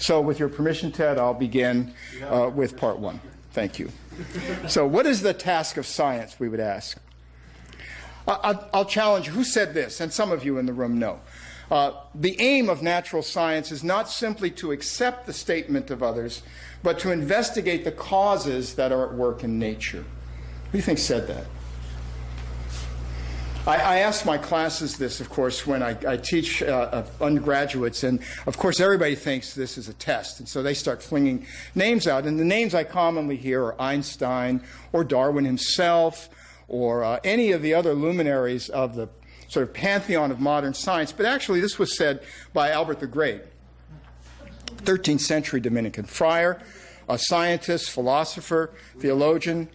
So with your permission, Ted, I'll begin with part one. Thank you. So what is the task of science, we would ask? I'll challenge you. Who said this? And some of you in the room know. The aim of natural science is not simply to accept the statement of others, but to investigate the causes that are at work in nature. Who do you think said that? I ask my classes this, of course, when I teach undergraduates, and of course everybody thinks this is a test, and so they start flinging names out. And the names I commonly hear are Einstein or Darwin himself or any of the other luminaries of the sort of pantheon of modern science. But actually this was said by Albert the Great, 13th century Dominican friar, a scientist, philosopher, theologian,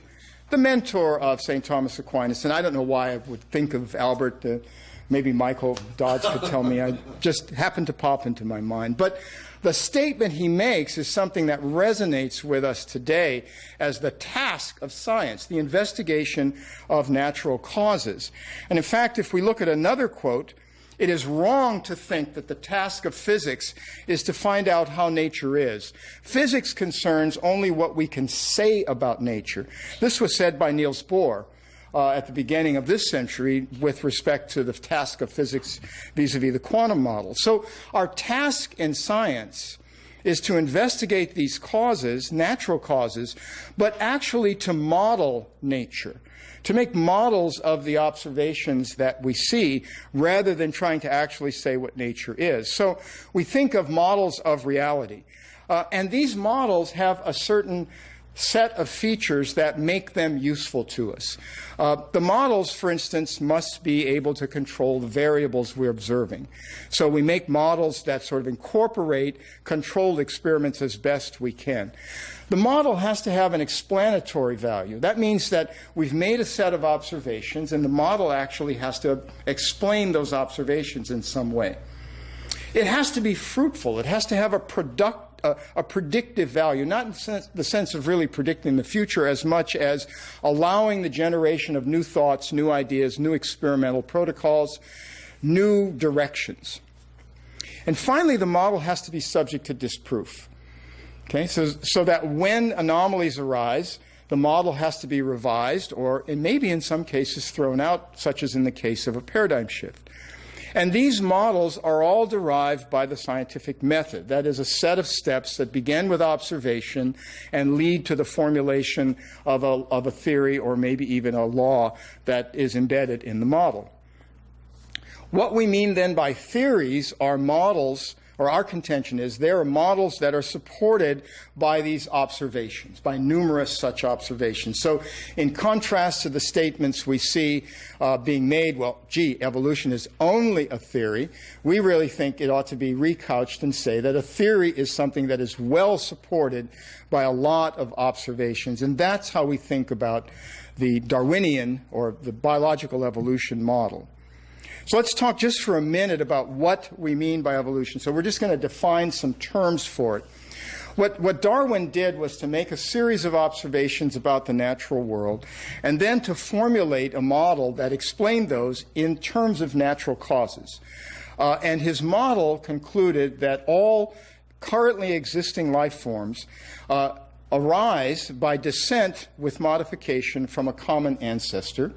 the mentor of St. Thomas Aquinas. And I don't know why I would think of Albert. Maybe Michael Dodds could tell me. I just happened to pop into my mind. But the statement he makes is something that resonates with us today as the task of science, the investigation of natural causes. And in fact, if we look at another quote, it is wrong to think that the task of physics is to find out how nature is. Physics concerns only what we can say about nature. This was said by Niels Bohr at the beginning of this century with respect to the task of physics vis-a-vis the quantum model. So our task in science is to investigate these causes, natural causes, but actually to model nature, to make models of the observations that we see rather than trying to actually say what nature is. So we think of models of reality. And these models have a certain set of features that make them useful to us. The models, for instance, must be able to control the variables we're observing. So we make models that sort of incorporate controlled experiments as best we can. The model has to have an explanatory value. That means that we've made a set of observations, and the model actually has to explain those observations in some way. It has to be fruitful. It has to have a predictive value, not in the sense of really predicting the future as much as allowing the generation of new thoughts, new ideas, new experimental protocols, new directions. And finally, the model has to be subject to disproof. Okay, so that when anomalies arise, the model has to be revised or maybe in some cases thrown out, such as in the case of a paradigm shift. And these models are all derived by the scientific method. That is a set of steps that begin with observation and lead to the formulation of a theory or maybe even a law that is embedded in the model. What we mean then by theories are models, or our contention is there are models that are supported by these observations, by numerous such observations. So in contrast to the statements we see being made, well, gee, evolution is only a theory, we really think it ought to be recouched and say that a theory is something that is well supported by a lot of observations. And that's how we think about the Darwinian or the biological evolution model. So let's talk just for a minute about what we mean by evolution. So we're just going to define some terms for it. What Darwin did was to make a series of observations about the natural world and then to formulate a model that explained those in terms of natural causes. And his model concluded that all currently existing life forms arise by descent with modification from a common ancestor.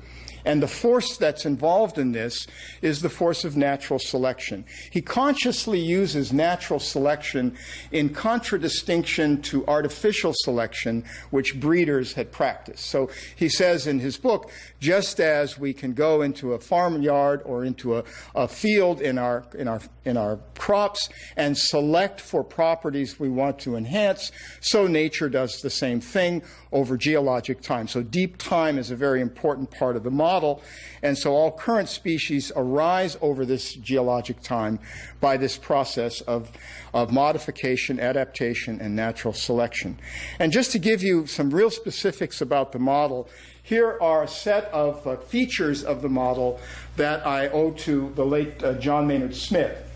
And the force that's involved in this is the force of natural selection. He consciously uses natural selection in contradistinction to artificial selection, which breeders had practiced. So he says in his book, just as we can go into a farmyard or into a field in our crops and select for properties we want to enhance, so nature does the same thing over geologic time. So deep time is a very important part of the model, and so all current species arise over this geologic time by this process of modification, adaptation, and natural selection. And just to give you some real specifics about the model, here are a set of features of the model that I owe to the late John Maynard Smith.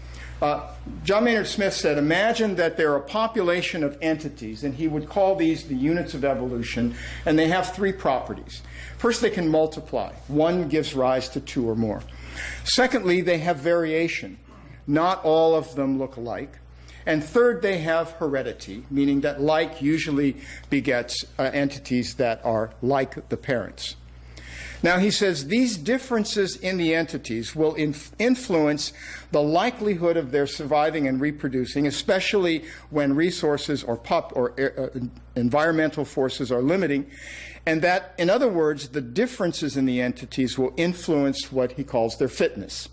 John Maynard Smith said, imagine that there are a population of entities, and he would call these the units of evolution, and they have three properties. First, they can multiply. One gives rise to two or more. Secondly, they have variation. Not all of them look alike. And third, they have heredity, meaning that like usually begets entities that are like the parents. Now, he says these differences in the entities will influence the likelihood of their surviving and reproducing, especially when resources or environmental forces are limiting, and that, in other words, the differences in the entities will influence what he calls their fitness.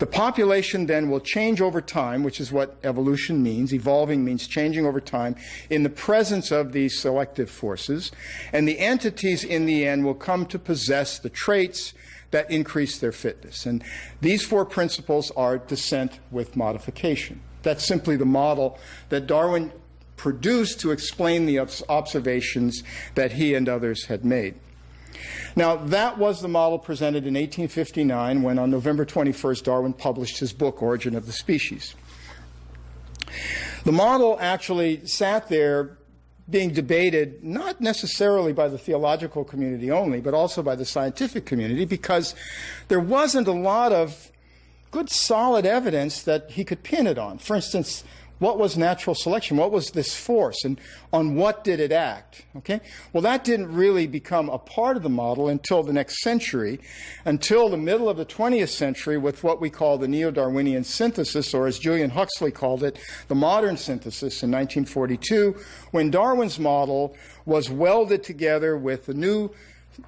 The population then will change over time, which is what evolution means. Evolving means changing over time in the presence of these selective forces. And the entities in the end will come to possess the traits that increase their fitness. And these four principles are descent with modification. That's simply the model that Darwin produced to explain the observations that he and others had made. Now, that was the model presented in 1859 when, on November 21st, Darwin published his book, Origin of the Species. The model actually sat there being debated not necessarily by the theological community only, but also by the scientific community, because there wasn't a lot of good, solid evidence that he could pin it on. For instance, what was natural selection? What was this force? And on what did it act? Okay? Well, that didn't really become a part of the model until the next century, until the middle of the 20th century with what we call the neo-Darwinian synthesis, or as Julian Huxley called it, the modern synthesis in 1942, when Darwin's model was welded together with the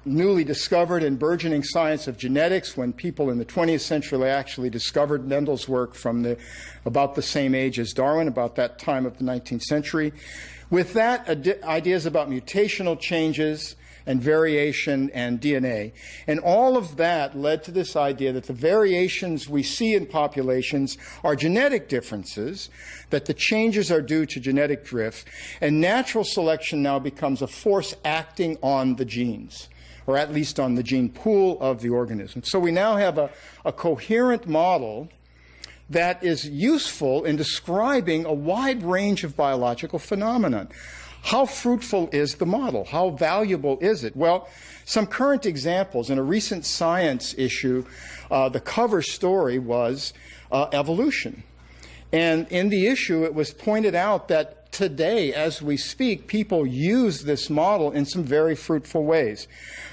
newly discovered and burgeoning science of genetics, when people in the 20th century actually discovered Mendel's work from about the same age as Darwin, about that time of the 19th century. With that, ideas about mutational changes and variation and DNA. And all of that led to this idea that the variations we see in populations are genetic differences, that the changes are due to genetic drift, and natural selection now becomes a force acting on the genes, or at least on the gene pool of the organism. So we now have a coherent model that is useful in describing a wide range of biological phenomena. How fruitful is the model? How valuable is it? Well, some current examples. In a recent Science issue, the cover story was evolution. And in the issue, it was pointed out that today, as we speak, people use this model in some very fruitful ways.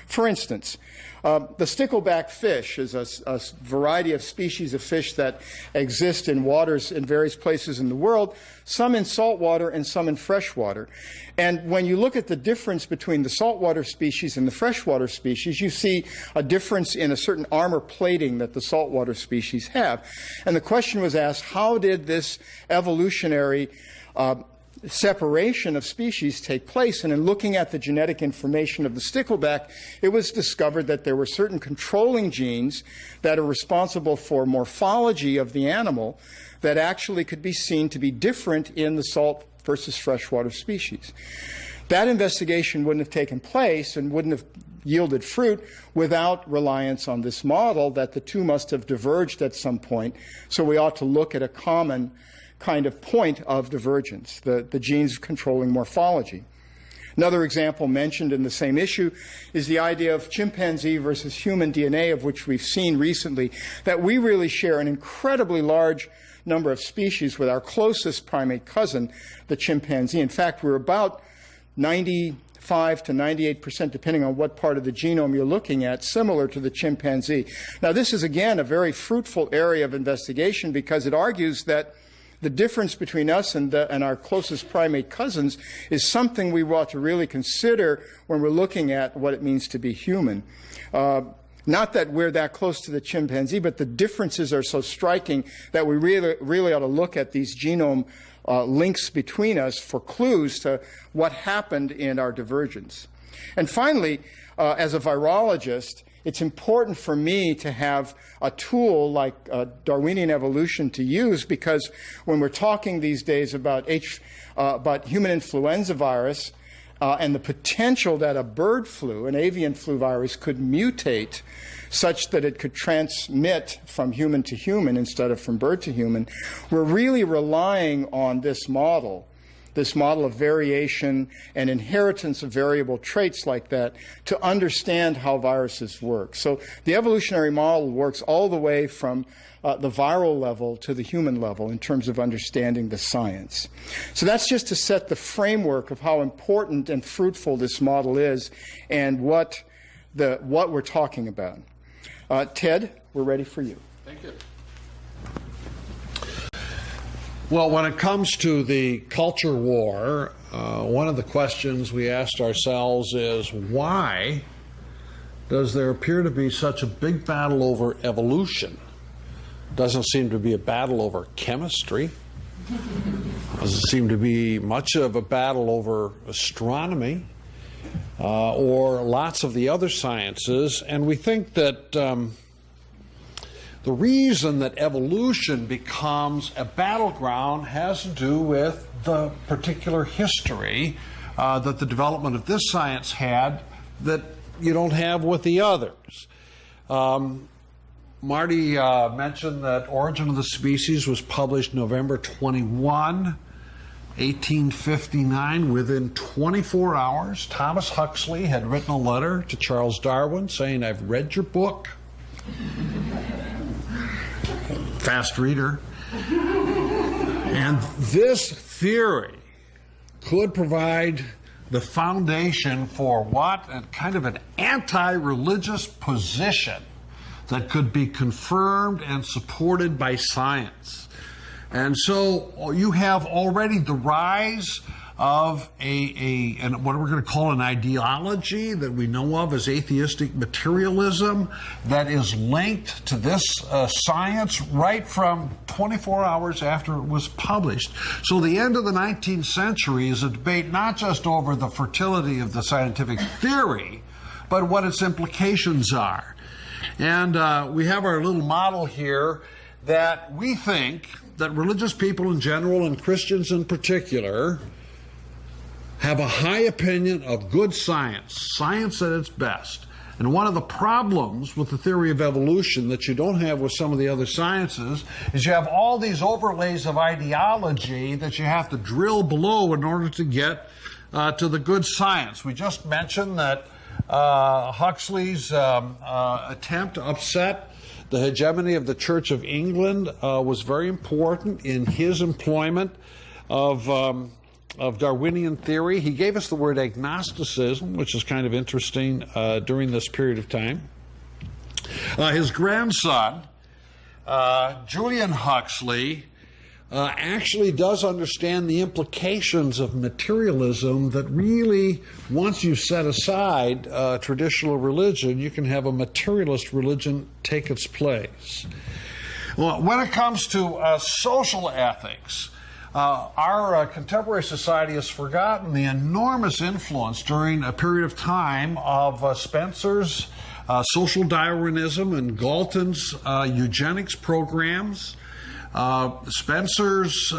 For instance, the stickleback fish is a variety of species of fish that exist in waters in various places in the world, some in saltwater and some in freshwater. And when you look at the difference between the saltwater species and the freshwater species, you see a difference in a certain armor plating that the saltwater species have. And the question was asked, how did this evolutionary separation of species take place? And in looking at the genetic information of the stickleback, it was discovered that there were certain controlling genes that are responsible for morphology of the animal that actually could be seen to be different in the salt versus freshwater species. That investigation wouldn't have taken place and wouldn't have yielded fruit without reliance on this model that the two must have diverged at some point. So we ought to look at a common kind of point of divergence, the genes controlling morphology. Another example mentioned in the same issue is the idea of chimpanzee versus human DNA, of which we've seen recently that we really share an incredibly large number of species with our closest primate cousin, the chimpanzee. In fact, we're about 95 to 98%, depending on what part of the genome you're looking at, similar to the chimpanzee. Now, this is, again, a very fruitful area of investigation because it argues that the difference between us and our closest primate cousins is something we ought to really consider when we're looking at what it means to be human. Not that we're that close to the chimpanzee, but the differences are so striking that we really ought to look at these genome links between us for clues to what happened in our divergence. And finally, as a virologist, it's important for me to have a tool like Darwinian evolution to use, because when we're talking these days about human influenza virus and the potential that a bird flu, an avian flu virus, could mutate such that it could transmit from human to human instead of from bird to human, we're really relying on this model this model of variation and inheritance of variable traits like that to understand how viruses work. So the evolutionary model works all the way from the viral level to the human level in terms of understanding the science. So that's just to set the framework of how important and fruitful this model is and what we're talking about. Ted, we're ready for you. Thank you. Well, when it comes to the culture war, one of the questions we asked ourselves is, why does there appear to be such a big battle over evolution? Doesn't seem to be a battle over chemistry. Doesn't seem to be much of a battle over astronomy or lots of the other sciences. And we think that the reason that evolution becomes a battleground has to do with the particular history that the development of this science had that you don't have with the others. Marty mentioned that Origin of the Species was published November 21, 1859. Within 24 hours, Thomas Huxley had written a letter to Charles Darwin saying, "I've read your book." Fast reader. And this theory could provide the foundation for what? A kind of an anti-religious position that could be confirmed and supported by science. And so you have already the rise of and what we're going to call an ideology that we know of as atheistic materialism that is linked to this science right from 24 hours after it was published. So the end of the 19th century is a debate not just over the fertility of the scientific theory, but what its implications are. And we have our little model here that we think that religious people in general and Christians in particular have a high opinion of good science, science at its best. And one of the problems with the theory of evolution that you don't have with some of the other sciences is you have all these overlays of ideology that you have to drill below in order to get to the good science. We just mentioned that Huxley's attempt to upset the hegemony of the Church of England was very important in his employment of Darwinian theory. He gave us the word agnosticism, which is kind of interesting during this period of time. His grandson, Julian Huxley, actually does understand the implications of materialism, that really, once you set aside traditional religion, you can have a materialist religion take its place. Well, when it comes to social ethics, our contemporary society has forgotten the enormous influence during a period of time of Spencer's social Darwinism and Galton's eugenics programs. Spencer's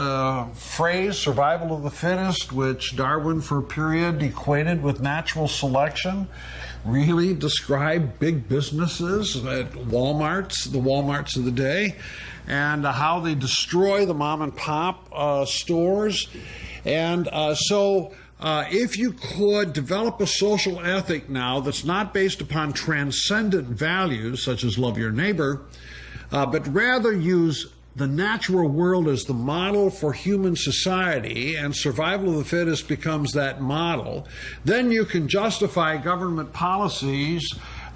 phrase, survival of the fittest, which Darwin for a period equated with natural selection, really described big businesses at the Walmarts of the day, and how they destroy the mom and pop stores. And so if you could develop a social ethic now that's not based upon transcendent values such as love your neighbor, but rather use the natural world as the model for human society, and survival of the fittest becomes that model, then you can justify government policies,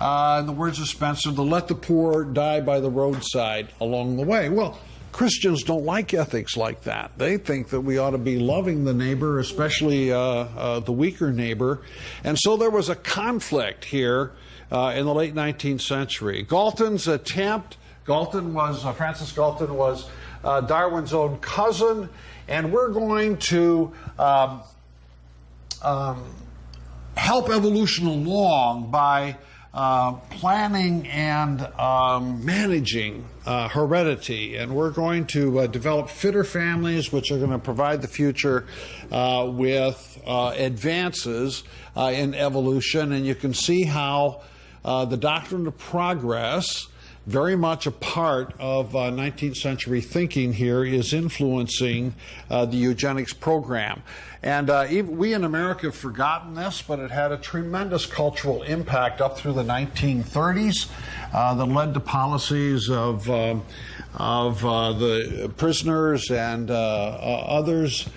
in the words of Spencer, to let the poor die by the roadside along the way. Well, Christians don't like ethics like that. They think that we ought to be loving the neighbor, especially the weaker neighbor. And so there was a conflict here in the late 19th century. Galton's attempt, Francis Galton was Darwin's own cousin, and we're going to help evolution along by planning and managing heredity, and we're going to develop fitter families which are going to provide the future with advances in evolution. And you can see how the doctrine of progress very much a part of 19th century thinking here, is influencing the eugenics program. And even we in America have forgotten this, but it had a tremendous cultural impact up through the 1930s that led to policies of the prisoners and others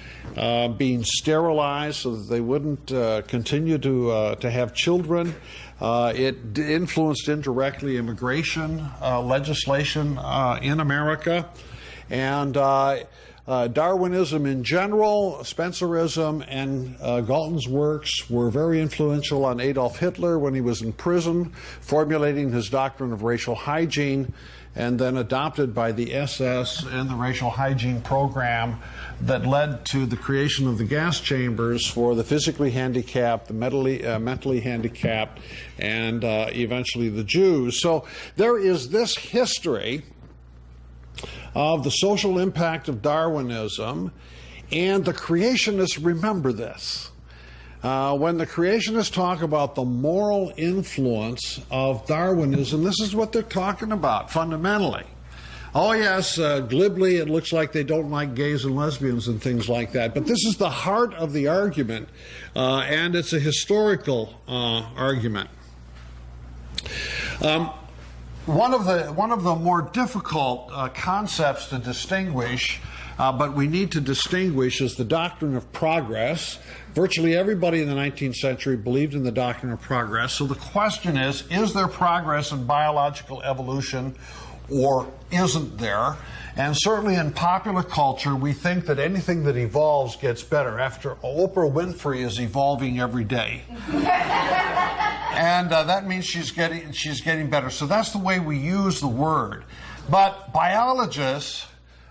being sterilized so that they wouldn't continue to have children. It influenced indirectly immigration legislation in America. And Darwinism in general, Spencerism, and Galton's works were very influential on Adolf Hitler when he was in prison, formulating his doctrine of racial hygiene, and then adopted by the SS and the racial hygiene program that led to the creation of the gas chambers for the physically handicapped, the mentally handicapped, and eventually the Jews. So there is this history of the social impact of Darwinism, and the creationists remember this. When the creationists talk about the moral influence of Darwinism, this is what they're talking about fundamentally. Oh yes, glibly it looks like they don't like gays and lesbians and things like that, but this is the heart of the argument, and it's a historical argument. One of the more difficult concepts to distinguish, but we need to distinguish, is the doctrine of progress. Virtually everybody in the 19th century believed in the doctrine of progress. So the question is there progress in biological evolution or isn't there? And certainly in popular culture, we think that anything that evolves gets better. After Oprah Winfrey is evolving every day. And that means she's getting better. So that's the way we use the word. But biologists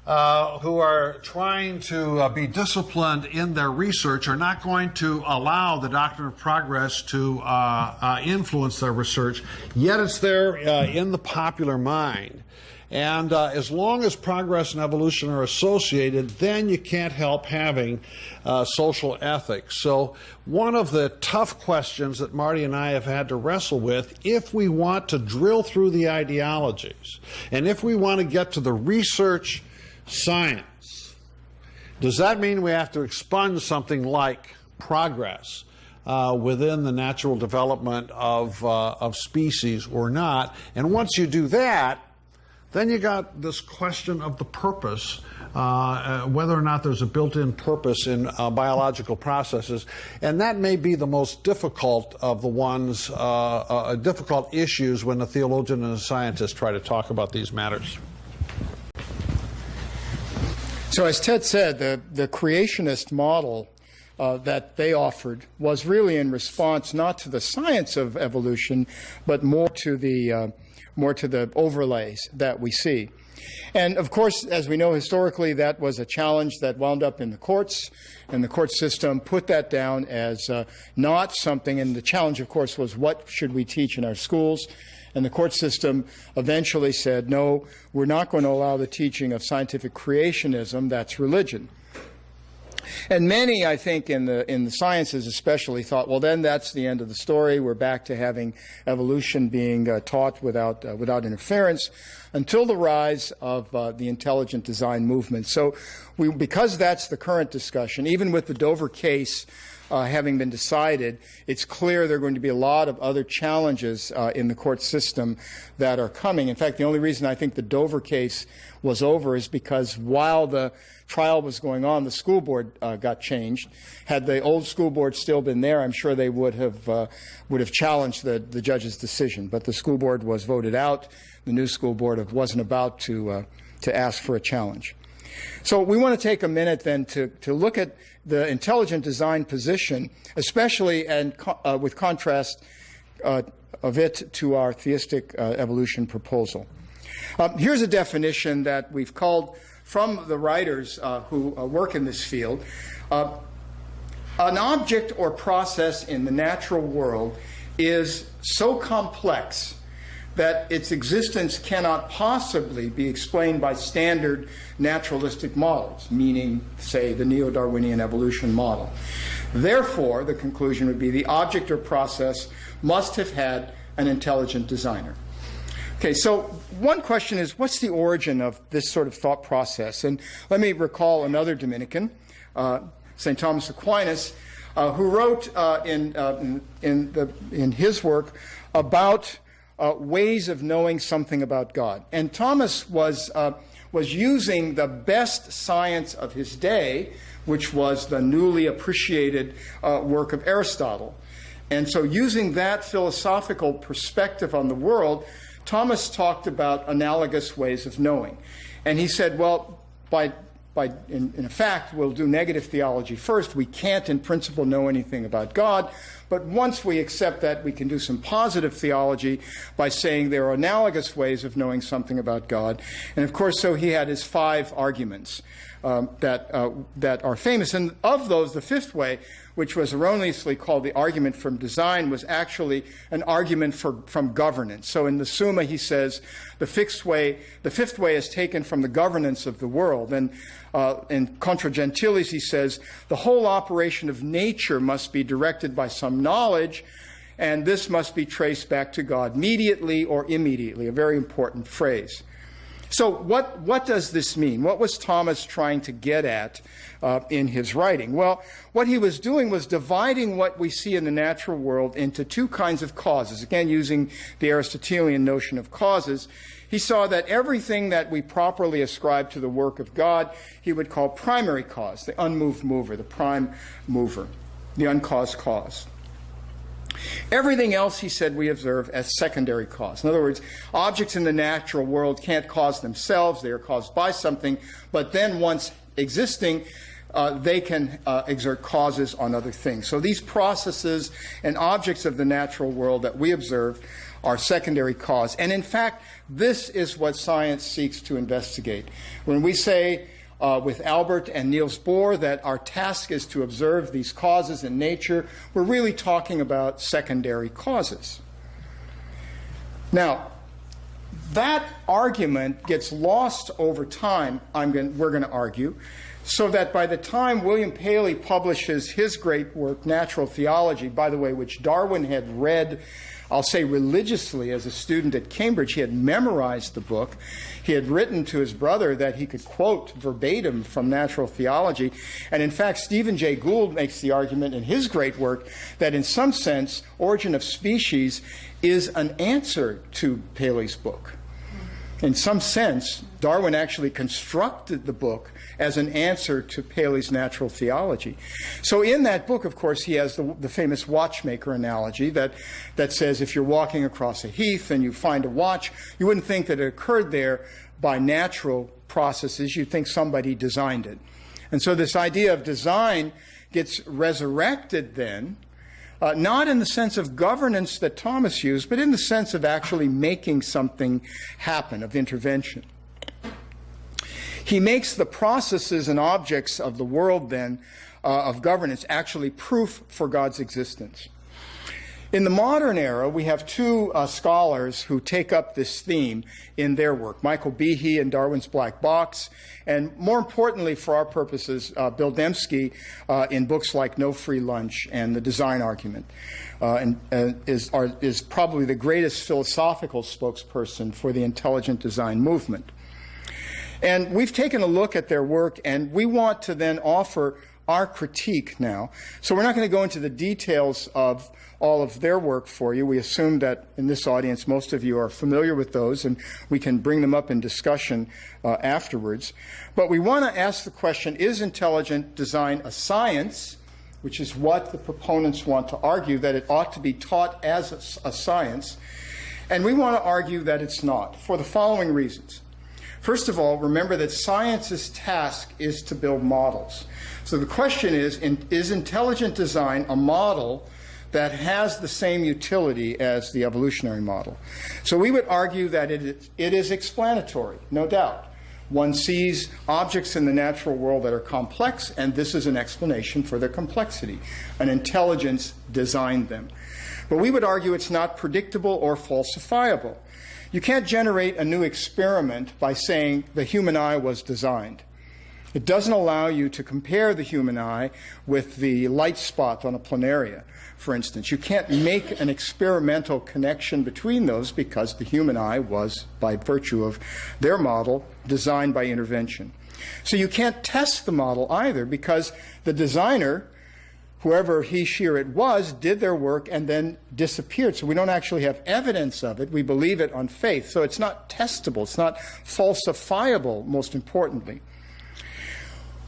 who are trying to be disciplined in their research are not going to allow the doctrine of progress to influence their research, yet it's there in the popular mind. And as long as progress and evolution are associated, then you can't help having social ethics. So one of the tough questions that Marty and I have had to wrestle with, if we want to drill through the ideologies, and if we want to get to the research science, does that mean we have to expunge something like progress within the natural development of species or not? And once you do that, then you got this question of the purpose, whether or not there's a built-in purpose in biological processes. And that may be the most difficult of the ones, difficult issues when a theologian and a scientist try to talk about these matters. So as Ted said, the creationist model that they offered was really in response not to the science of evolution, but more to the overlays that we see. And of course, as we know historically, that was a challenge that wound up in the courts, and the court system put that down as not something, and the challenge, of course, was what should we teach in our schools? And the court system eventually said, no, we're not going to allow the teaching of scientific creationism, that's religion. And many, I think, in the sciences especially thought, well, then that's the end of the story. We're back to having evolution being taught without interference, until the rise of the intelligent design movement. So because that's the current discussion, even with the Dover case having been decided, it's clear there are going to be a lot of other challenges in the court system that are coming. In fact, the only reason I think the Dover case was over is because while the trial was going on, the school board got changed. Had the old school board still been there, I'm sure they would have challenged the judge's decision. But the school board was voted out. The new school board wasn't about to ask for a challenge. So we want to take a minute then to look at the intelligent design position, especially and with contrast of it to our theistic evolution proposal. Here's a definition that we've called from the writers who work in this field. An object or process in the natural world is so complex that its existence cannot possibly be explained by standard naturalistic models, meaning, say, the neo-Darwinian evolution model. Therefore, the conclusion would be the object or process must have had an intelligent designer. Okay, so one question is, what's the origin of this sort of thought process? And let me recall another Dominican, St. Thomas Aquinas, who wrote in his work about ways of knowing something about God. And Thomas was using the best science of his day, which was the newly appreciated work of Aristotle. And so using that philosophical perspective on the world, Thomas talked about analogous ways of knowing. And he said, well, in fact, we'll do negative theology first. We can't, in principle, know anything about God. But once we accept that, we can do some positive theology by saying there are analogous ways of knowing something about God. And of course, so he had his 5 arguments that are famous. And of those, the 5th way, which was erroneously called the argument from design, was actually an argument from governance. So in the Summa, he says the 5th way is taken from the governance of the world. And in Contra Gentiles, he says the whole operation of nature must be directed by some knowledge, and this must be traced back to God mediately or immediately, a very important phrase. So what does this mean? What was Thomas trying to get at in his writing? Well, what he was doing was dividing what we see in the natural world into 2 kinds of causes. Again, using the Aristotelian notion of causes, he saw that everything that we properly ascribe to the work of God, he would call primary cause, the unmoved mover, the prime mover, the uncaused cause. Everything else, he said, we observe as secondary cause. In other words, objects in the natural world can't cause themselves. They are caused by something. But then once existing, they can exert causes on other things. So these processes and objects of the natural world that we observe are secondary cause. And in fact, this is what science seeks to investigate. When we say with Albert and Niels Bohr that our task is to observe these causes in nature, we're really talking about secondary causes. Now, that argument gets lost over time, we're going to argue, so that by the time William Paley publishes his great work, Natural Theology, by the way, which Darwin had read, I'll say religiously as a student at Cambridge, he had memorized the book. He had written to his brother that he could quote verbatim from Natural Theology. And in fact, Stephen Jay Gould makes the argument in his great work that in some sense, Origin of Species is an answer to Paley's book. In some sense, Darwin actually constructed the book as an answer to Paley's Natural Theology. So in that book, of course, he has the famous watchmaker analogy that says if you're walking across a heath and you find a watch, you wouldn't think that it occurred there by natural processes. You'd think somebody designed it. And so this idea of design gets resurrected then, not in the sense of governance that Thomas used, but in the sense of actually making something happen, of intervention. He makes the processes and objects of the world then, of governance, actually proof for God's existence. In the modern era, we have 2 scholars who take up this theme in their work, Michael Behe in Darwin's Black Box, and more importantly for our purposes, Bill Dembski in books like No Free Lunch and The Design Argument, and is probably the greatest philosophical spokesperson for the intelligent design movement. And we've taken a look at their work, and we want to then offer our critique now. So we're not going to go into the details of all of their work for you. We assume that in this audience, most of you are familiar with those, and we can bring them up in discussion afterwards. But we want to ask the question, is intelligent design a science, which is what the proponents want to argue, that it ought to be taught as a science? And we want to argue that it's not, for the following reasons. First of all, remember that science's task is to build models. So the question is intelligent design a model that has the same utility as the evolutionary model? So we would argue that it is explanatory, no doubt. One sees objects in the natural world that are complex, and this is an explanation for their complexity. An intelligence designed them. But we would argue it's not predictable or falsifiable. You can't generate a new experiment by saying the human eye was designed. It doesn't allow you to compare the human eye with the light spot on a planaria, for instance. You can't make an experimental connection between those because the human eye was, by virtue of their model, designed by intervention. So you can't test the model either because the designer, whoever he, she, or it was, did their work and then disappeared. So we don't actually have evidence of it. We believe it on faith. So it's not testable. It's not falsifiable, most importantly.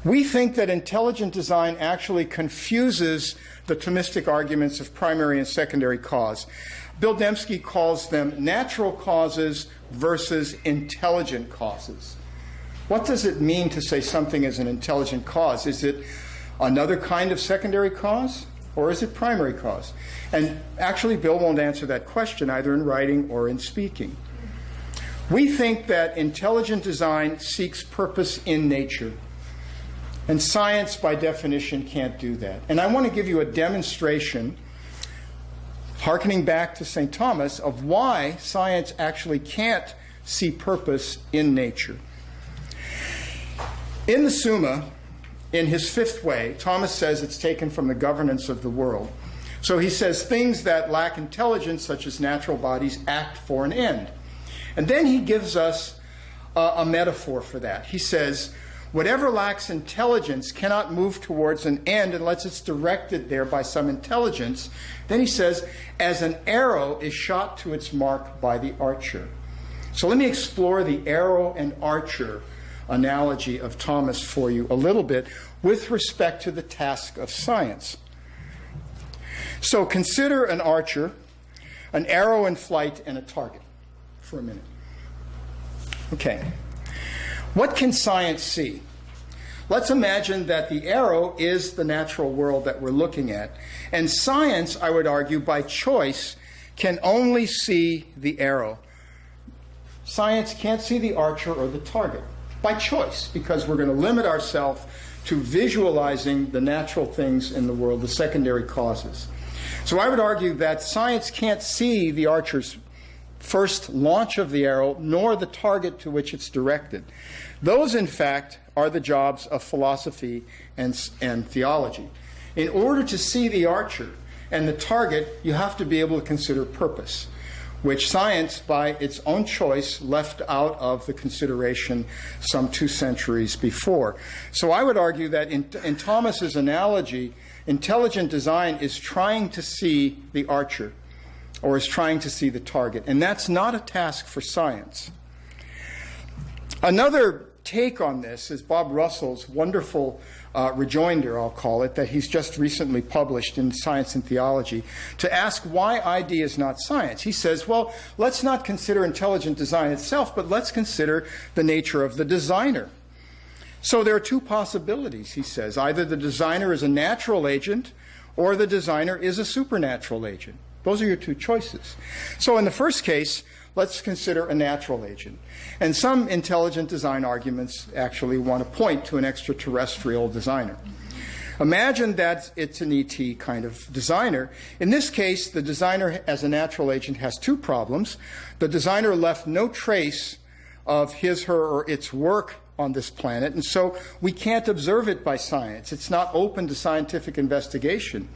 We think that intelligent design actually confuses the Thomistic arguments of primary and secondary cause. Bill Dembski calls them natural causes versus intelligent causes. What does it mean to say something is an intelligent cause? Is it another kind of secondary cause, or is it primary cause? And actually, Bill won't answer that question either in writing or in speaking. We think that intelligent design seeks purpose in nature. And science, by definition, can't do that. And I want to give you a demonstration, hearkening back to St. Thomas, of why science actually can't see purpose in nature. In the Summa, in his fifth way, Thomas says it's taken from the governance of the world. So he says things that lack intelligence, such as natural bodies, act for an end. And then he gives us a metaphor for that. He says, whatever lacks intelligence cannot move towards an end unless it's directed there by some intelligence. Then he says, as an arrow is shot to its mark by the archer. So let me explore the arrow and archer analogy of Thomas for you a little bit with respect to the task of science. So consider an archer, an arrow in flight, and a target for a minute. Okay. What can science see? Let's imagine that the arrow is the natural world that we're looking at. And science, I would argue, by choice, can only see the arrow. Science can't see the archer or the target by choice, because we're going to limit ourselves to visualizing the natural things in the world, the secondary causes. So I would argue that science can't see the archer's first launch of the arrow, nor the target to which it's directed. Those, in fact, are the jobs of philosophy and theology. In order to see the archer and the target, you have to be able to consider purpose, which science, by its own choice, left out of the consideration some 2 centuries before. So I would argue that in Thomas's analogy, intelligent design is trying to see the archer, or is trying to see the target. And that's not a task for science. Another take on this is Bob Russell's wonderful rejoinder, I'll call it, that he's just recently published in Science and Theology, to ask why ID is not science. He says, well, let's not consider intelligent design itself, but let's consider the nature of the designer. So there are 2 possibilities, he says. Either the designer is a natural agent, or the designer is a supernatural agent. Those are your 2 choices. So in the first case, let's consider a natural agent. And some intelligent design arguments actually want to point to an extraterrestrial designer. Imagine that it's an ET kind of designer. In this case, the designer as a natural agent has 2 problems. The designer left no trace of his, her, or its work on this planet, and so we can't observe it by science. It's not open to scientific investigation.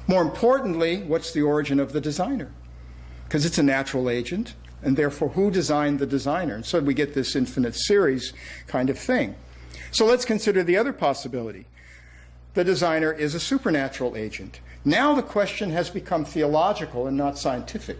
More importantly, what's the origin of the designer? Because it's a natural agent, and therefore who designed the designer? And so we get this infinite series kind of thing. So let's consider the other possibility. The designer is a supernatural agent. Now the question has become theological and not scientific.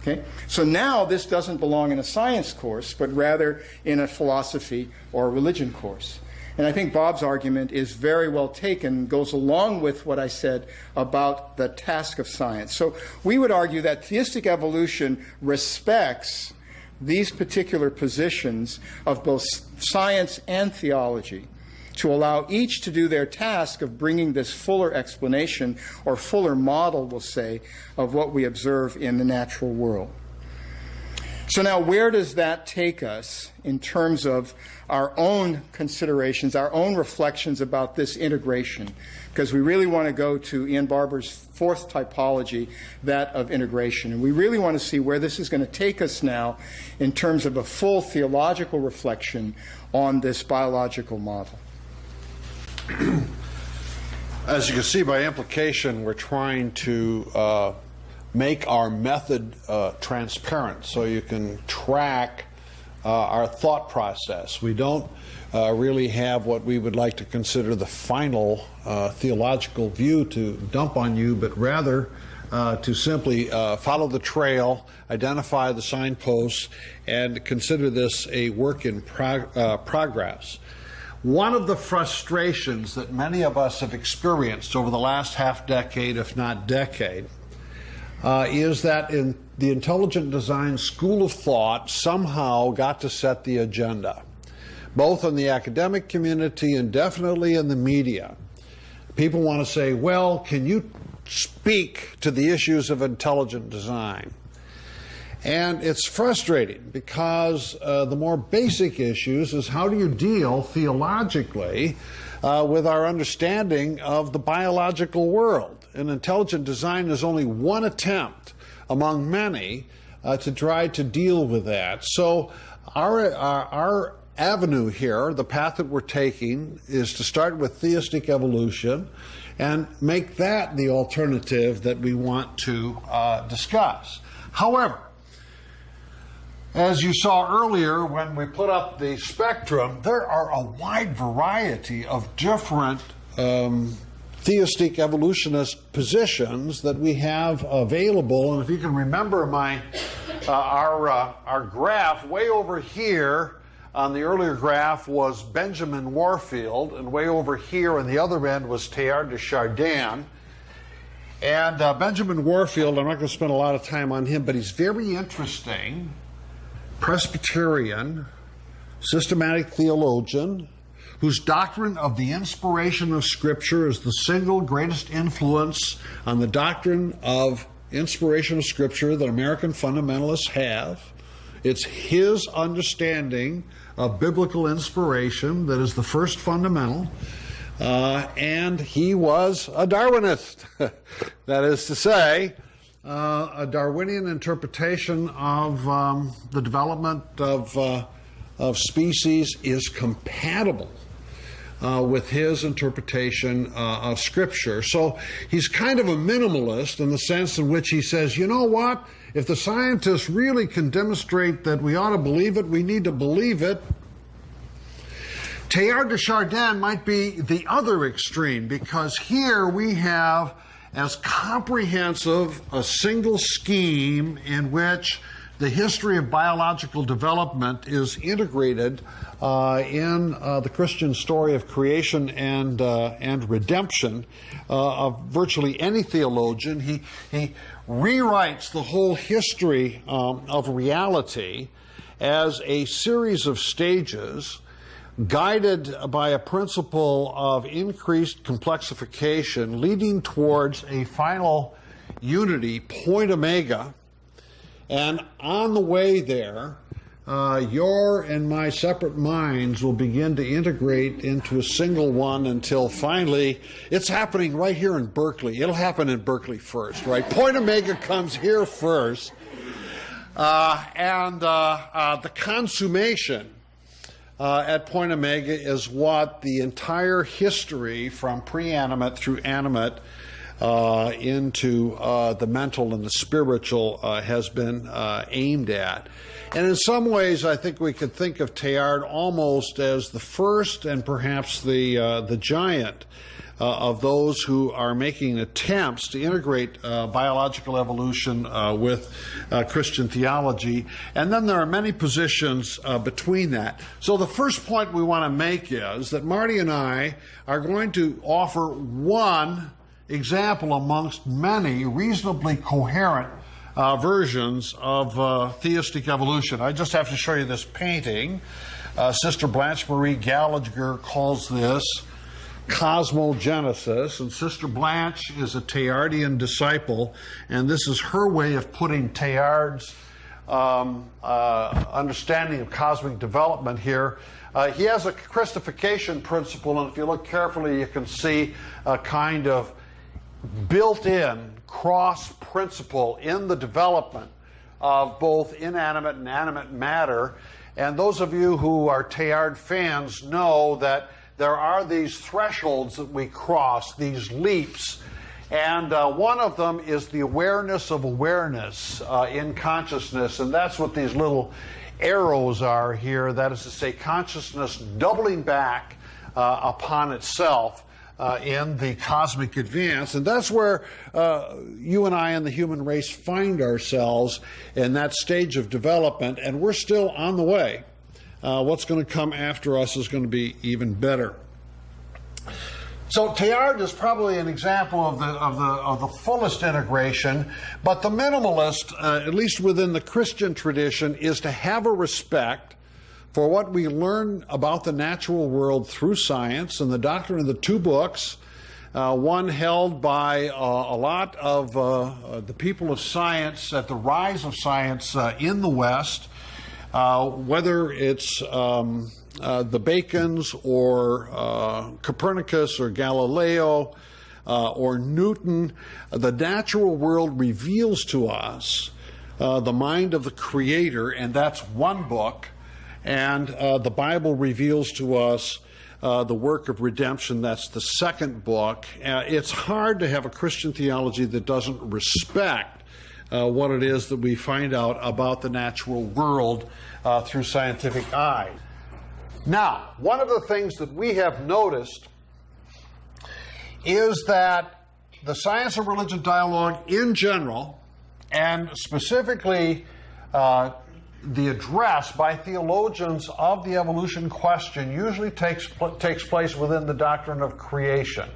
Okay? So now this doesn't belong in a science course, but rather in a philosophy or a religion course. And I think Bob's argument is very well taken, goes along with what I said about the task of science. So we would argue that theistic evolution respects these particular positions of both science and theology, to allow each to do their task of bringing this fuller explanation, or fuller model, we'll say, of what we observe in the natural world. So now, where does that take us in terms of our own considerations, our own reflections about this integration? Because we really want to go to Ian Barber's 4th typology, that of integration. And we really want to see where this is going to take us now in terms of a full theological reflection on this biological model. As you can see by implication, we're trying to make our method transparent so you can track our thought process. We don't really have what we would like to consider the final theological view to dump on you, but rather to simply follow the trail, identify the signposts, and consider this a work in progress. One of the frustrations that many of us have experienced over the last half decade, if not decade, is that in the intelligent design school of thought somehow got to set the agenda, both in the academic community and definitely in the media. People want to say, well, can you speak to the issues of intelligent design? And it's frustrating because the more basic issues is how do you deal theologically with our understanding of the biological world. And intelligent design is only one attempt among many to try to deal with that. So our avenue here, the path that we're taking, is to start with theistic evolution and make that the alternative that we want to discuss. However, as you saw earlier when we put up the spectrum, there are a wide variety of different theistic evolutionist positions that we have available. And if you can remember our graph, way over here on the earlier graph was Benjamin Warfield, and way over here on the other end was Teilhard de Chardin. And Benjamin Warfield, I'm not going to spend a lot of time on him, but he's very interesting. Presbyterian, systematic theologian, whose doctrine of the inspiration of Scripture is the single greatest influence on the doctrine of inspiration of Scripture that American fundamentalists have. It's his understanding of biblical inspiration that is the first fundamental. And he was a Darwinist. That is to say, a Darwinian interpretation of the development of species is compatible with his interpretation of Scripture. So he's kind of a minimalist in the sense in which he says, you know what, if the scientists really can demonstrate that we ought to believe it, we need to believe it. Teilhard de Chardin might be the other extreme, because here we have as comprehensive a single scheme in which the history of biological development is integrated in the Christian story of creation and redemption of virtually any theologian. He rewrites the whole history of reality as a series of stages guided by a principle of increased complexification leading towards a final unity, point omega. And on the way there, your and my separate minds will begin to integrate into a single one until finally it's happening right here in Berkeley. It'll happen in Berkeley first, right? Point omega comes here first. And the consummation at point omega is what the entire history from pre-animate through animate into the mental and the spiritual has been aimed at. And in some ways, I think we could think of Teilhard almost as the first and perhaps the giant of those who are making attempts to integrate biological evolution with Christian theology. And then there are many positions between that. So the first point we want to make is that Marty and I are going to offer one example amongst many reasonably coherent versions of theistic evolution. I just have to show you this painting. Sister Blanche Marie Gallagher calls this cosmogenesis, and Sister Blanche is a Teilhardian disciple, and this is her way of putting Teilhard's understanding of cosmic development here. He has a Christification principle, and if you look carefully, you can see a kind of built-in cross principle in the development of both inanimate and animate matter. And those of you who are Teilhard fans know that there are these thresholds that we cross, these leaps. And one of them is the awareness of awareness in consciousness. And that's what these little arrows are here. That is to say, consciousness doubling back upon itself in the cosmic advance. And that's where you and I and the human race find ourselves in that stage of development. And we're still on the way. What's going to come after us is going to be even better. So Teilhard is probably an example of the fullest integration, but the minimalist, at least within the Christian tradition, is to have a respect for what we learn about the natural world through science and the doctrine of the two books, one held by a lot of the people of science at the rise of science in the West, whether it's the Bacons or Copernicus or Galileo or Newton. The natural world reveals to us the mind of the Creator, and that's one book. And the Bible reveals to us the work of redemption. That's the second book. It's hard to have a Christian theology that doesn't respect what it is that we find out about the natural world through scientific eyes. Now, one of the things that we have noticed is that the science and religion dialogue in general, and specifically the address by theologians of the evolution question, usually takes place within the doctrine of creation.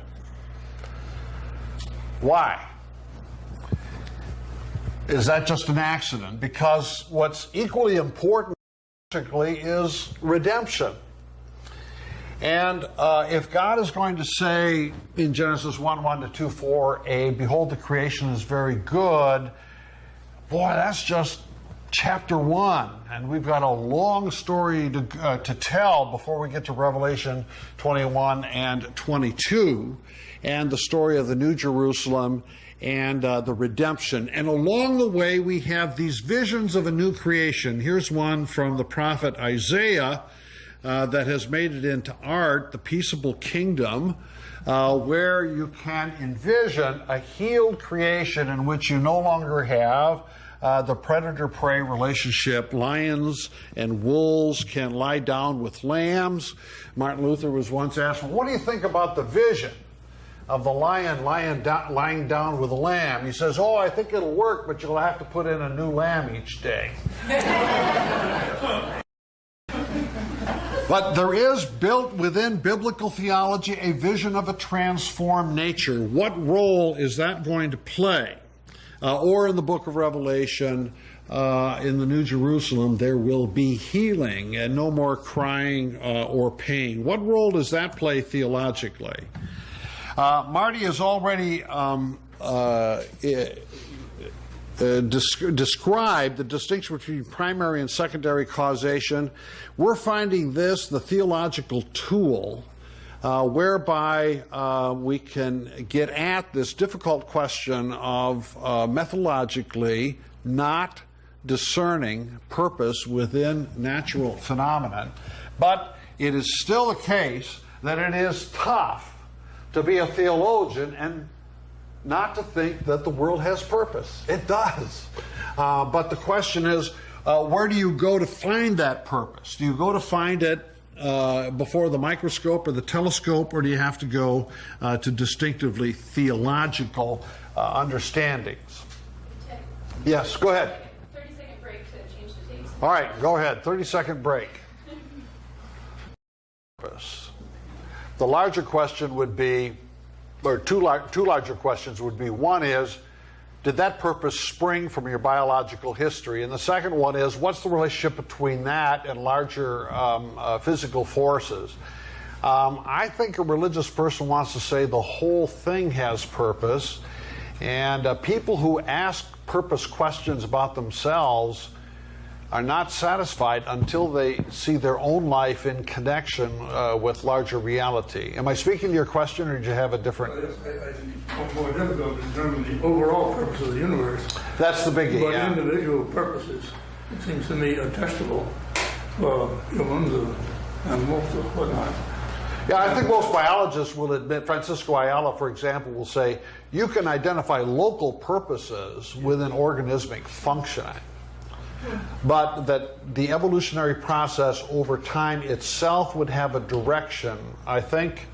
Why? Is that just an accident? Because what's equally important is redemption. And if God is going to say in Genesis 1:1 to 2:4a, behold, the creation is very good, boy, that's just chapter 1. And we've got a long story to tell before we get to Revelation 21 and 22, and the story of the New Jerusalem and the redemption. And along the way, we have these visions of a new creation. Here's one from the prophet Isaiah that has made it into art, the peaceable kingdom, where you can envision a healed creation in which you no longer have the predator-prey relationship. Lions and wolves can lie down with lambs. Martin Luther was once asked, well, what do you think about the vision of the lion lying down with a lamb? He says, oh, I think it'll work, but you'll have to put in a new lamb each day. But there is built within biblical theology a vision of a transformed nature. What role is that going to play? Or in the book of Revelation, in the New Jerusalem, there will be healing and no more crying or pain. What role does that play theologically? Marty has already described the distinction between primary and secondary causation. We're finding this the theological tool whereby we can get at this difficult question of methodologically not discerning purpose within natural phenomenon. But it is still the case that it is tough to be a theologian and not to think that the world has purpose. It does. But the question is, where do you go to find that purpose? Do you go to find it before the microscope or the telescope, or do you have to go to distinctively theological understandings? Yes, go ahead. 30-second break to change the tapes. All right, go ahead. 30-second break. The larger question would be, or two larger questions would be, one is, did that purpose spring from your biological history? And the second one is, what's the relationship between that and larger physical forces? I think a religious person wants to say the whole thing has purpose, and people who ask purpose questions about themselves are not satisfied until they see their own life in connection with larger reality. Am I speaking to your question, or did you have a different? I think it's more difficult to determine the overall purpose of the universe. That's the biggie, but yeah. Individual purposes, it seems to me, are testable for humans or animals or whatnot. Yeah, I think most biologists will admit, Francisco Ayala, for example, will say, you can identify local purposes within organismic functioning, but that the evolutionary process over time itself would have a direction. I think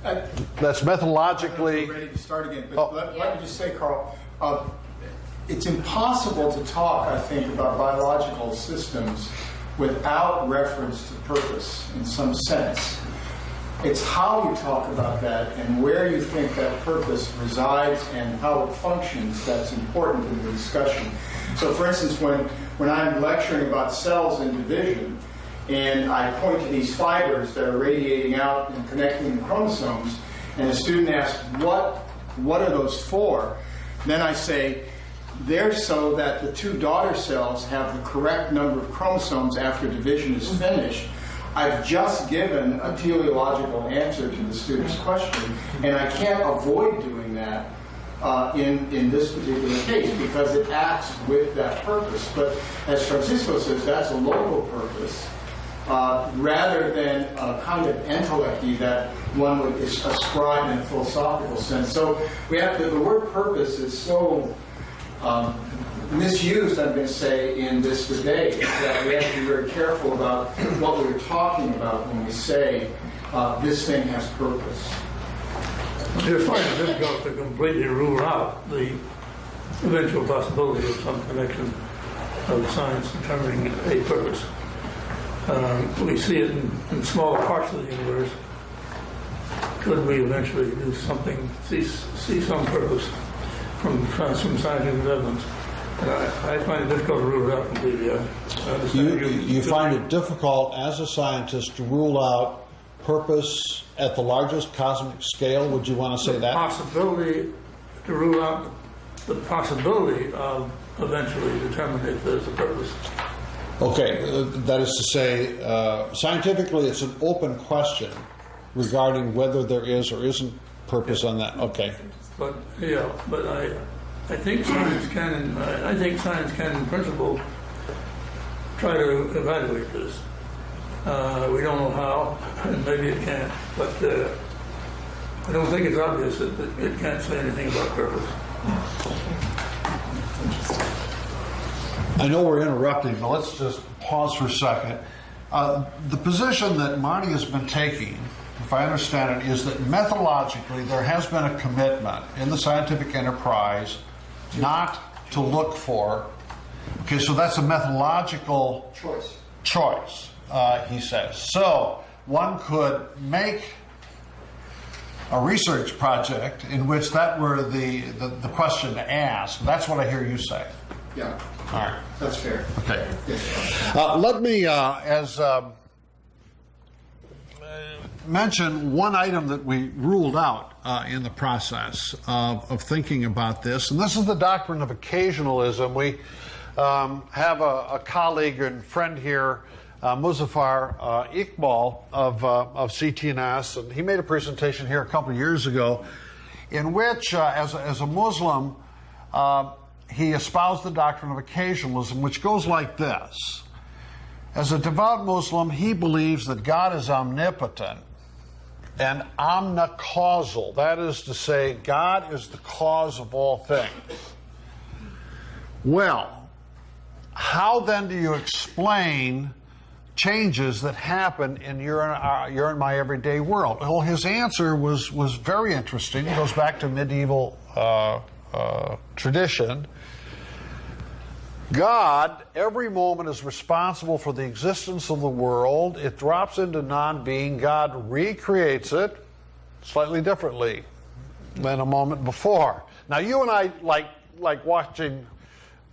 that's methodologically... I'm ready to start again, but let me just say, Carl, it's impossible to talk, I think, about biological systems without reference to purpose in some sense. It's how you talk about that and where you think that purpose resides and how it functions that's important in the discussion. So, for instance, when I'm lecturing about cells and division, and I point to these fibers that are radiating out and connecting the chromosomes, and a student asks, what are those for? Then I say, they're so that the two daughter cells have the correct number of chromosomes after division is finished. I've just given a teleological answer to the student's question, and I can't avoid doing that in this particular case because it acts with that purpose. But as Francisco says, that's a local purpose rather than a kind of entelechy that one would ascribe in a philosophical sense. So we have the word purpose is so misused, I'm going to say, in this debate, that we have to be very careful about what we're talking about when we say this thing has purpose. It's quite difficult to completely rule out the eventual possibility of some connection of science determining a purpose. We see it in smaller parts of the universe. Could we eventually do something, see some purpose from scientific evidence? And I find it difficult to rule it out completely. You find it difficult as a scientist to rule out purpose at the largest cosmic scale? Would you want to say that? Possibility to rule out the possibility of eventually determining if there's a purpose. Okay, that is to say, scientifically it's an open question regarding whether there is or isn't purpose on that. Okay. But I think science can. I think science can, in principle, try to evaluate this. We don't know how, and maybe it can't. But I don't think it's obvious that it can't say anything about purpose. I know we're interrupting, but let's just pause for a second. The position that Marty has been taking, if I understand it, is that methodologically there has been a commitment in the scientific enterprise not to look for. Okay, so that's a methodological choice, he says. So one could make a research project in which that were the question to ask. That's what I hear you say. Yeah. All right. That's fair. Okay. Yes. Let me, mention one item that we ruled out in the process of thinking about this, and this is the doctrine of occasionalism. We have a colleague and friend here, Muzaffar Iqbal of CTNS, and he made a presentation here a couple of years ago in which, as a Muslim, he espoused the doctrine of occasionalism, which goes like this. As a devout Muslim, he believes that God is omnipotent and omnicausal. That is to say, God is the cause of all things. Well, how then do you explain changes that happen in your and my everyday world? Well, his answer was very interesting. It goes back to medieval tradition. God, every moment, is responsible for the existence of the world. It drops into non-being. God recreates it slightly differently than a moment before. Now, you and I like watching,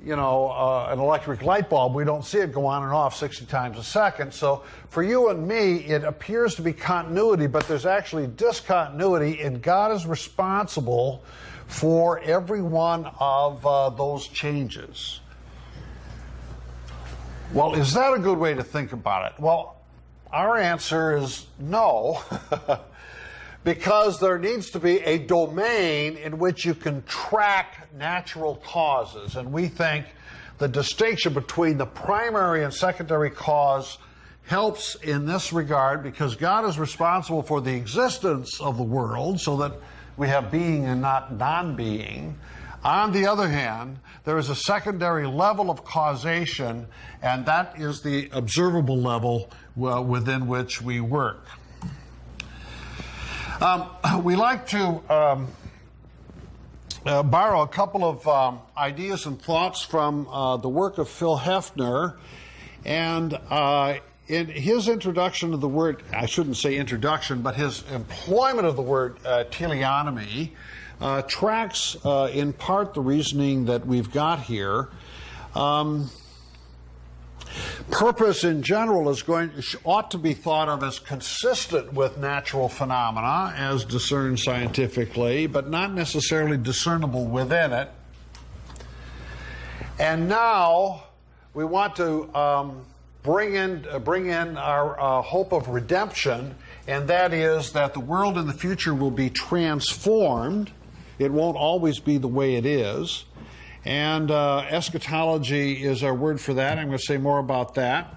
an electric light bulb. We don't see it go on and off 60 times a second. So for you and me, it appears to be continuity, but there's actually discontinuity, and God is responsible for every one of those changes. Well, is that a good way to think about it? Well, our answer is no, because there needs to be a domain in which you can track natural causes. And we think the distinction between the primary and secondary cause helps in this regard because God is responsible for the existence of the world so that we have being and not non-being. On the other hand, there is a secondary level of causation, and that is the observable level within which we work. We like to borrow a couple of ideas and thoughts from the work of Phil Hefner, and in his introduction to the word, I shouldn't say introduction, but his employment of the word teleonomy tracks in part the reasoning that we've got here. Purpose in general ought to be thought of as consistent with natural phenomena as discerned scientifically, but not necessarily discernible within it. And now we want to bring in our hope of redemption, and that is that the world in the future will be transformed. It won't always be the way it is. And eschatology is our word for that. I'm going to say more about that.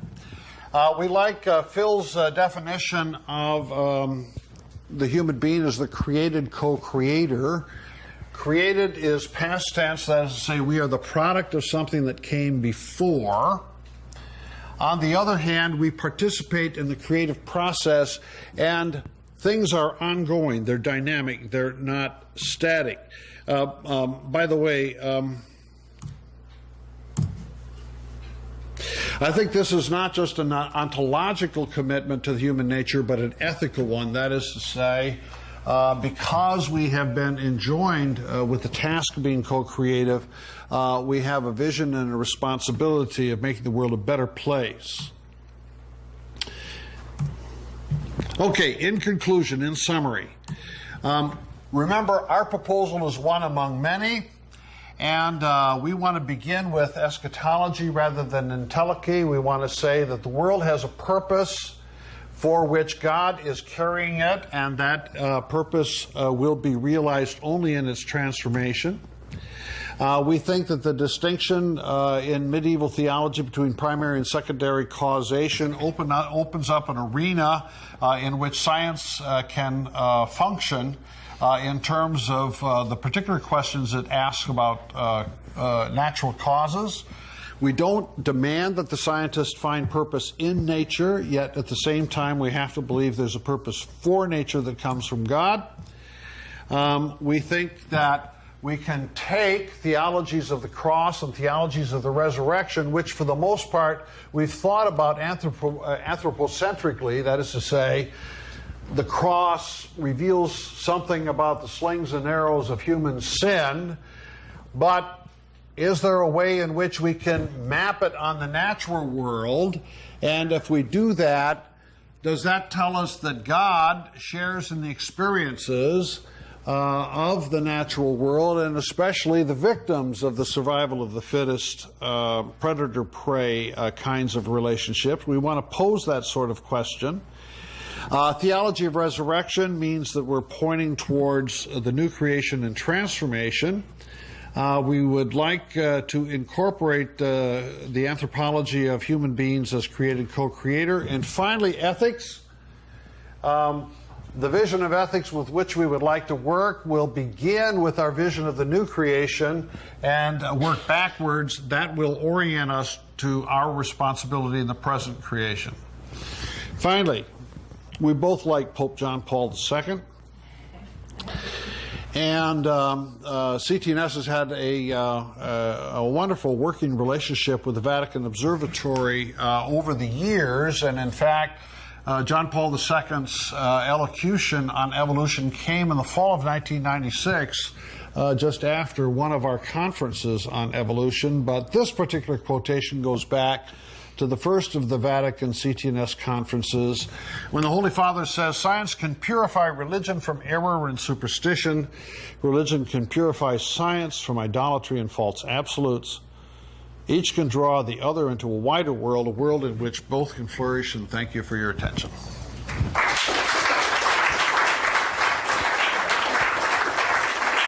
We like Phil's definition of the human being as the created co-creator. Created is past tense, that is to say we are the product of something that came before. On the other hand, we participate in the creative process, and things are ongoing. They're dynamic. They're not static. By the way, I think this is not just an ontological commitment to human nature, but an ethical one. That is to say, because we have been enjoined with the task of being co-creative, we have a vision and a responsibility of making the world a better place. Okay, in conclusion, in summary, remember our proposal is one among many. And we want to begin with eschatology rather than entelechy. We want to say that the world has a purpose for which God is carrying it, and that purpose will be realized only in its transformation. We think that the distinction in medieval theology between primary and secondary causation opens up an arena in which science can function in terms of the particular questions it asks about natural causes. We don't demand that the scientists find purpose in nature, yet at the same time we have to believe there's a purpose for nature that comes from God. We think that we can take theologies of the cross and theologies of the resurrection, which for the most part we've thought about anthropocentrically, that is to say, the cross reveals something about the slings and arrows of human sin, but is there a way in which we can map it on the natural world? And if we do that, does that tell us that God shares in the experiences of the natural world, and especially the victims of the survival of the fittest, predator-prey kinds of relationships? We want to pose that sort of question. Theology of resurrection means that we're pointing towards the new creation and transformation. We would like to incorporate the anthropology of human beings as created co-creator. And finally, ethics. The vision of ethics with which we would like to work will begin with our vision of the new creation and work backwards. That will orient us to our responsibility in the present creation. Finally, we both like Pope John Paul II. And CTNS has had a wonderful working relationship with the Vatican Observatory over the years. And in fact, John Paul II's elocution on evolution came in the fall of 1996, just after one of our conferences on evolution. But this particular quotation goes back to the first of the Vatican CTNS conferences, when the Holy Father says, "Science can purify religion from error and superstition. Religion can purify science from idolatry and false absolutes. Each can draw the other into a wider world, a world in which both can flourish." And thank you for your attention.